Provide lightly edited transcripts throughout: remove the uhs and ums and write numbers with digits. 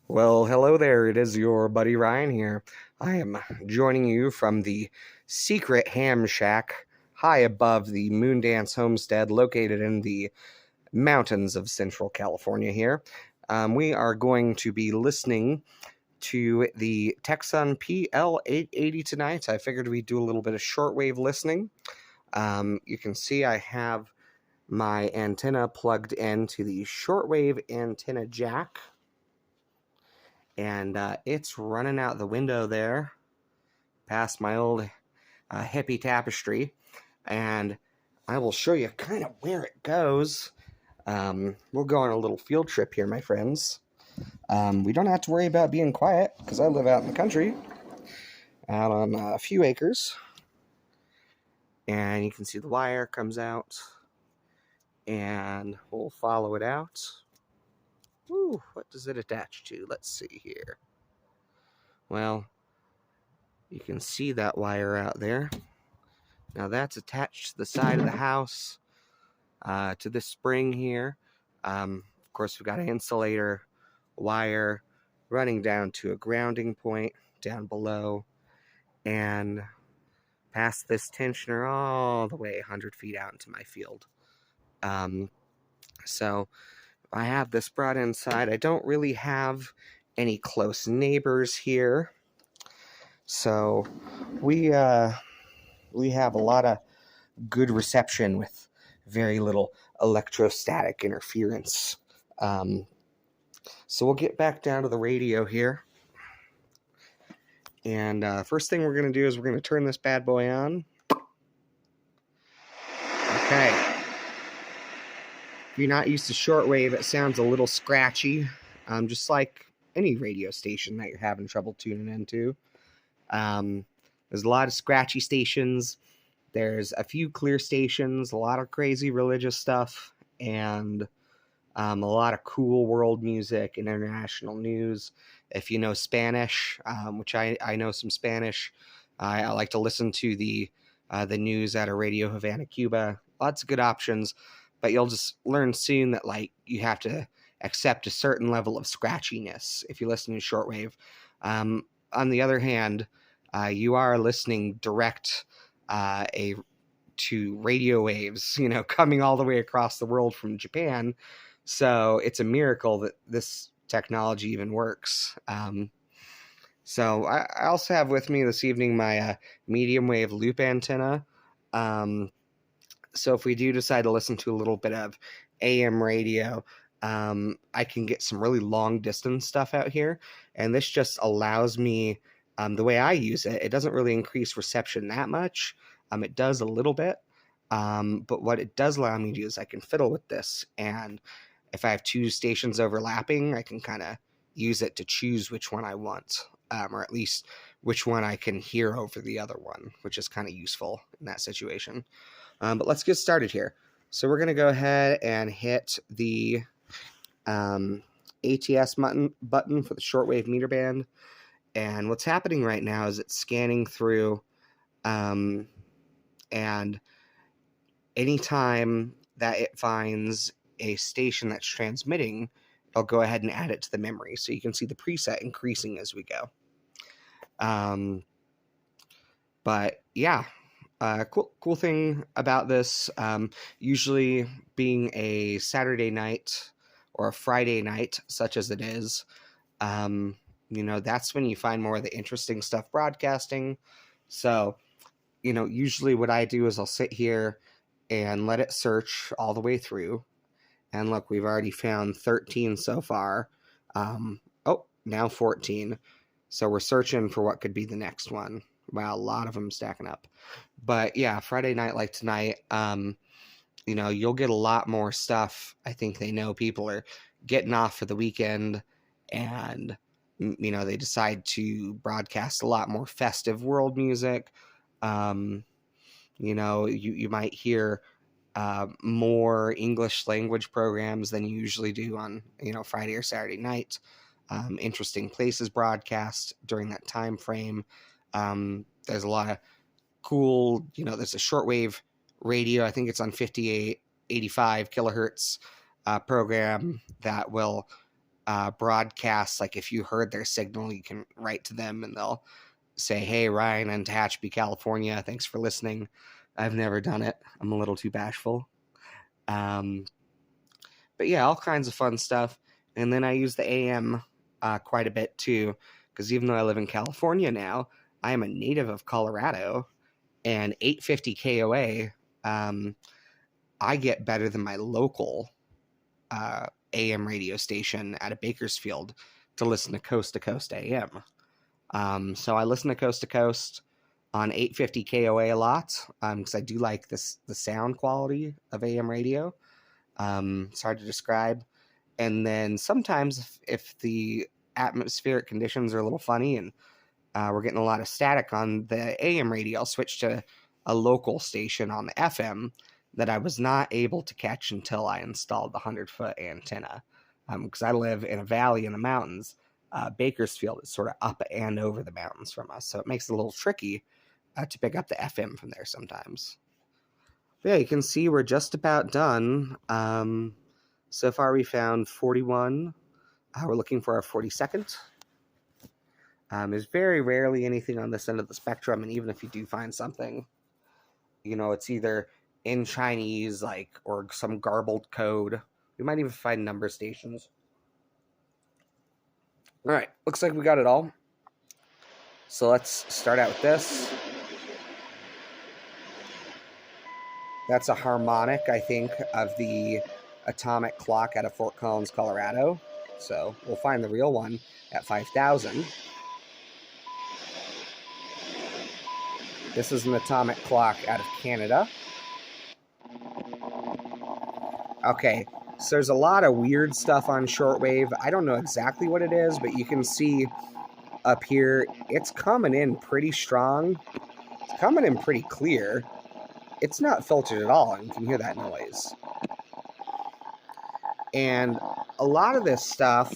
Well, hello there. It is your buddy Ryan here. I am joining you from the secret ham shack high above the Moondance homestead located in the mountains of Central California here. We are going to be listening to the Texan PL880 tonight. I figured we'd do a little bit of shortwave listening. You can see I have my antenna plugged into the shortwave antenna jack, and it's running out the window there past my old hippie tapestry, and I will show you kind of where it goes. We'll go on a little field trip here, my friends. We don't have to worry about being quiet because I live out in the country, out on a few acres, and you can see the wire comes out, and we'll follow it out. Ooh, what does it attach to? Let's see here. Well, you can see that wire out there. Now that's attached to the side of the house, to this spring here. Of course, we've got an insulator wire running down to a grounding point down below, and past this tensioner all the way 100 feet out into my field. So I have this brought inside. I don't really have any close neighbors here, so we have a lot of good reception with very little electrostatic interference. So we'll get back down to the radio here. And first thing we're going to do is we're going to turn this bad boy on. Okay. If you're not used to shortwave, it sounds a little scratchy, just like any radio station that you're having trouble tuning into. There's a lot of scratchy stations. There's a few clear stations, a lot of crazy religious stuff, and a lot of cool world music and international news. If you know Spanish, which I know some Spanish, I like to listen to the news at a Radio Havana, Cuba. Lots of good options, but you'll just learn soon that you have to accept a certain level of scratchiness if you listen to shortwave. On the other hand, you are listening direct to radio waves, coming all the way across the world from Japan. So it's a miracle that this technology even works. So I also have with me this evening my medium wave loop antenna. So if we do decide to listen to a little bit of AM radio, I can get some really long distance stuff out here. And this just allows me, the way I use it, it doesn't really increase reception that much. It does a little bit. But what it does allow me to do is I can fiddle with this, and if I have two stations overlapping, I can kind of use it to choose which one I want, or at least which one I can hear over the other one, which is kind of useful in that situation. But let's get started here. So we're going to go ahead and hit the ATS button for the shortwave meter band. And what's happening right now is it's scanning through, and anytime that it finds a station that's transmitting, it'll go ahead and add it to the memory. So you can see the preset increasing as we go. But yeah, cool thing about this, usually being a Saturday night or a Friday night, such as it is, that's when you find more of the interesting stuff broadcasting. So, usually what I do is I'll sit here and let it search all the way through. And look, we've already found 13 so far. Now 14. So we're searching for what could be the next one. Wow, a lot of them stacking up. But yeah, Friday night like tonight, you'll get a lot more stuff. I think they know people are getting off for the weekend, and, they decide to broadcast a lot more festive world music. You might hear more English language programs than you usually do on, Friday or Saturday night. Interesting places broadcast during that time frame. There's a lot of cool, there's a shortwave radio. I think it's on 5885 kilohertz program that will broadcasts. Like if you heard their signal, you can write to them and they'll say, "Hey, Ryan in Tehachapi, California, thanks for listening." I've never done it. I'm a little too bashful. But yeah, all kinds of fun stuff. And then I use the AM quite a bit too, because even though I live in California now, I am a native of Colorado, and 850 KOA, I get better than my local AM radio station out of Bakersfield to listen to Coast AM. So I listen to Coast on 850 KOA a lot, because I do like the sound quality of AM radio. It's hard to describe. And then sometimes if the atmospheric conditions are a little funny and we're getting a lot of static on the AM radio, I'll switch to a local station on the FM that I was not able to catch until I installed the 100-foot antenna. Because I live in a valley in the mountains. Bakersfield is sort of up and over the mountains from us, so it makes it a little tricky to pick up the FM from there sometimes. But yeah, you can see we're just about done. So far we found 41. We're looking for our 42nd. There's very rarely anything on this end of the spectrum, and even if you do find something, it's either in Chinese, or some garbled code. We might even find number stations. All right, looks like we got it all. So let's start out with this. That's a harmonic, I think, of the atomic clock out of Fort Collins, Colorado. So we'll find the real one at 5,000. This is an atomic clock out of Canada. Okay, so there's a lot of weird stuff on shortwave. I don't know exactly what it is, but you can see up here, it's coming in pretty strong. It's coming in pretty clear. It's not filtered at all, and you can hear that noise. And a lot of this stuff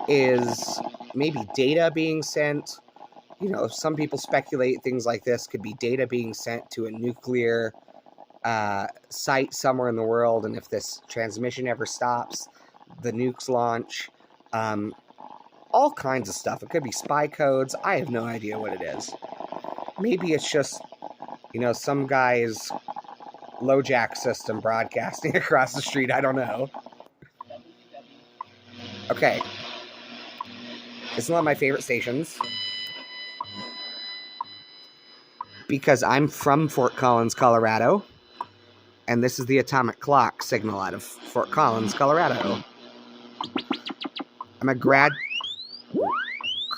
is maybe data being sent. Some people speculate things like this could be data being sent to a nuclear site somewhere in the world, and if this transmission ever stops, the nukes launch. All kinds of stuff. It could be spy codes. I have no idea what it is. Maybe it's just, some guy's LoJack system broadcasting across the street. I don't know. Okay. It's one of my favorite stations, because I'm from Fort Collins, Colorado, and this is the atomic clock signal out of Fort Collins, Colorado.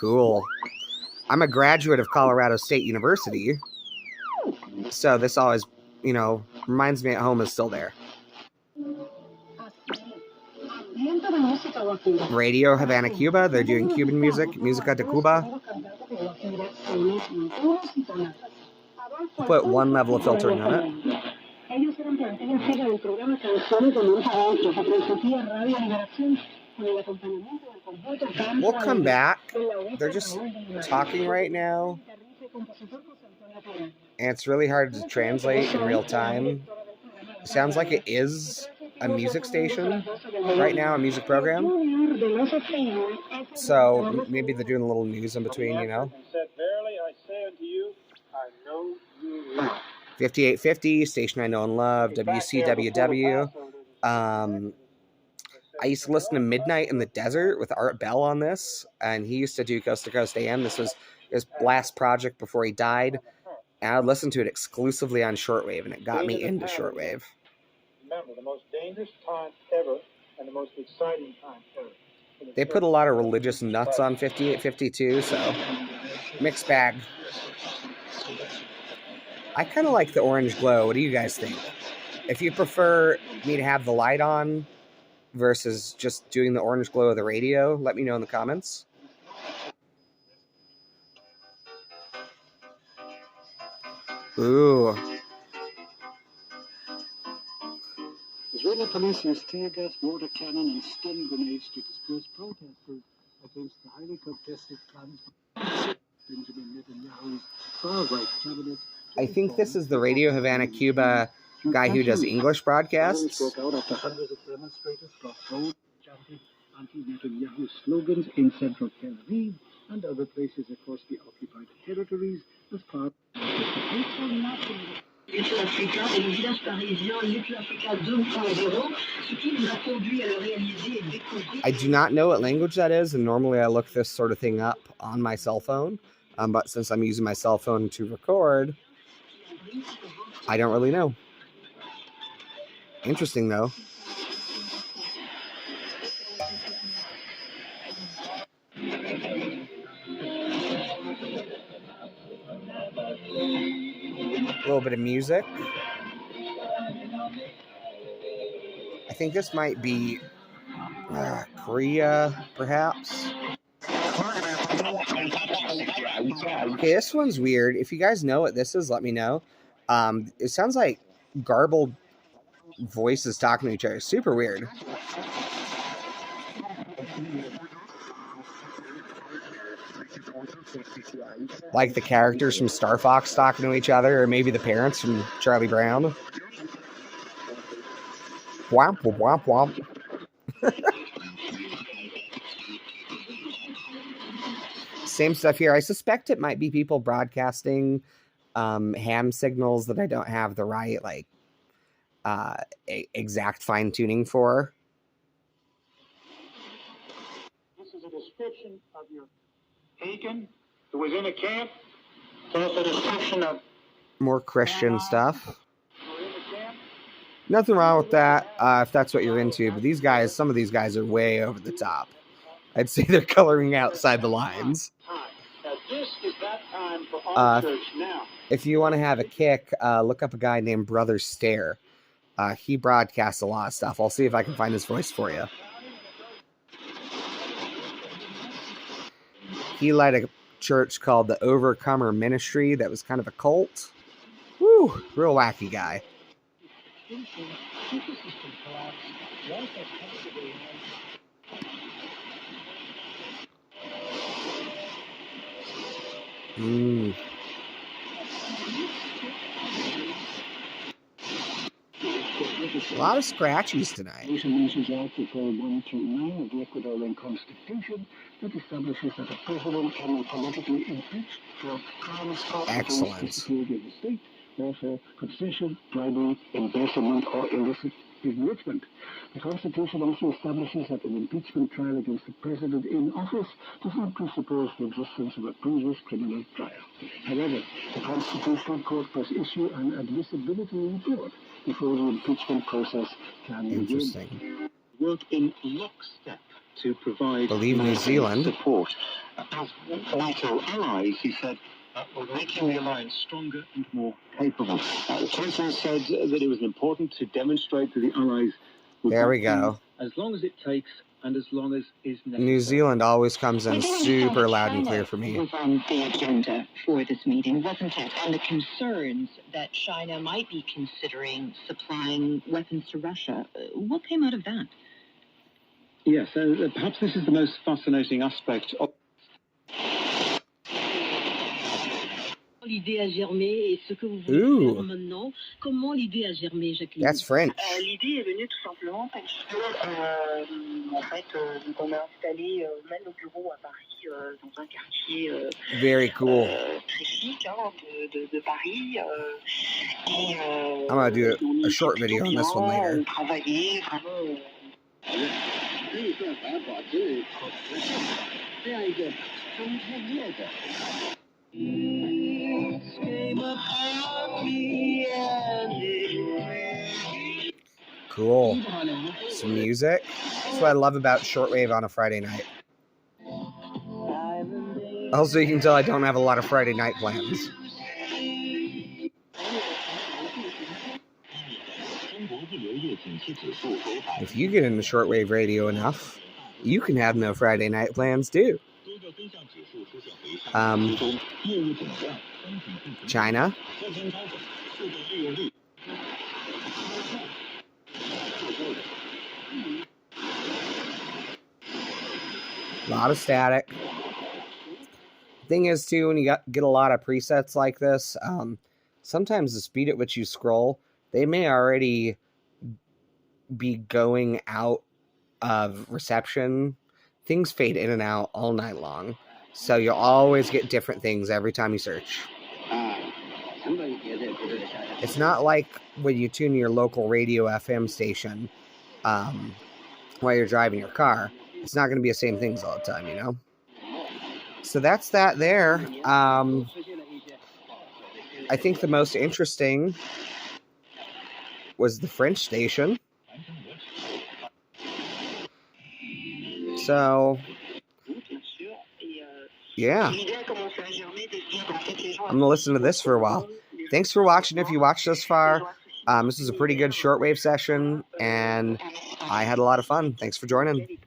Cool. I'm a graduate of Colorado State University, so this always, reminds me at home is still there. Radio Havana, Cuba. They're doing Cuban music, Música de Cuba. Put one level of filtering on it. We'll come back. They're just talking right now, and it's really hard to translate in real time. It sounds like it is a music station right now, a music program. So maybe they're doing a little news in between, 5850, station I know and love, WCWW. I used to listen to Midnight in the Desert with Art Bell on this, and he used to do Coast to Coast AM. This was his last project before he died, and I would listen to it exclusively on shortwave, and it got me into shortwave. Remember, the most dangerous time ever, and the most exciting time ever. They put a lot of religious nuts on 5852, so mixed bag. I kind of like the orange glow. What do you guys think? If you prefer me to have the light on versus just doing the orange glow of the radio, let me know in the comments. Ooh. Israeli police used tear gas, water cannon, and stun grenades to disperse protesters against the highly contested plans of Benjamin Netanyahu's far-right cabinet. I think this is the Radio Havana, Cuba guy who does English broadcasts. Broke out after hundreds of demonstrators brought gold, chanting anti-Netanyahu slogans in central Tel Aviv and other places across the occupied territories as part of Little Africa et le village parisien Little Africa 2.0, ce qui nous a conduit à le réaliser et découvrir. I do not know what language that is, and normally I look this sort of thing up on my cell phone, but since I'm using my cell phone to record, I don't really know. Interesting, though. A little bit of music. I think this might be Korea, perhaps. Okay, this one's weird. If you guys know what this is, let me know. It sounds like garbled voices talking to each other. Super weird. Like the characters from Star Fox talking to each other, or maybe the parents from Charlie Brown. Womp, womp, womp. Same stuff here. I suspect it might be people broadcasting ham signals that I don't have the right, like, exact fine tuning for. This is a description of your pagan who was in a camp. There's a description of More Christian stuff. who were in the camp. Nothing wrong with that, if that's what you're into. But these guys, some of these guys are way over the top. I'd say they're coloring outside the lines. Now, this is that time for our church now. If you want to have a kick, look up a guy named Brother Stare. He broadcasts a lot of stuff. I'll see if I can find his voice for you. He led a church called the Overcomer Ministry that was kind of a cult. Woo, real wacky guy. A lot of scratchies tonight. Reaches out to Article 129 of the Ecuadorian Constitution that establishes that a president can be politically impeached for crimes against the security of the state, warfare, concession, bribery, embezzlement, or illicit enrichment. The Constitution also establishes that an impeachment trial against the president in office does not presuppose the existence of a previous criminal trial. However, the Constitutional Court must issue an admissibility report before the impeachment process can begin. Interesting. Work in lockstep to provide Believe New Zealand. support. As NATO allies, he said, we're making the alliance stronger and more capable. The president said that it was important to demonstrate to the allies. There we go. As long as it takes and as long as is necessary. New Zealand always comes in super loud and clear for me. Was on the agenda for this meeting, wasn't it? And the concerns that China might be considering supplying weapons to Russia. What came out of that? Yes, perhaps this is the most fascinating aspect of. L'idée a germé et ce que vous voulez faire maintenant, comment l'idée a germé, Jacqueline? That's French. L'idée est venue tout simplement parce que, en fait, on a installé même nos bureaux à Paris, dans un quartier Very cool. très chic de Paris. Et, I'm going to do a short video on this one later. On travaillait vraiment. Cool. Some music. That's what I love about Shortwave on a Friday night. Also, you can tell I don't have a lot of Friday night plans. If you get into shortwave radio enough, you can have no Friday night plans too. China. A lot of static. Thing is, too, when you get a lot of presets like this, sometimes the speed at which you scroll, they may already be going out of reception. Things fade in and out all night long. So you'll always get different things every time you search. It's not like when you tune your local radio FM station while you're driving your car. It's not going to be the same things all the time, you know? So that's that there. I think the most interesting was the French station. So, yeah. I'm going to listen to this for a while. Thanks for watching if you watched this far. This is a pretty good shortwave session, and I had a lot of fun. Thanks for joining.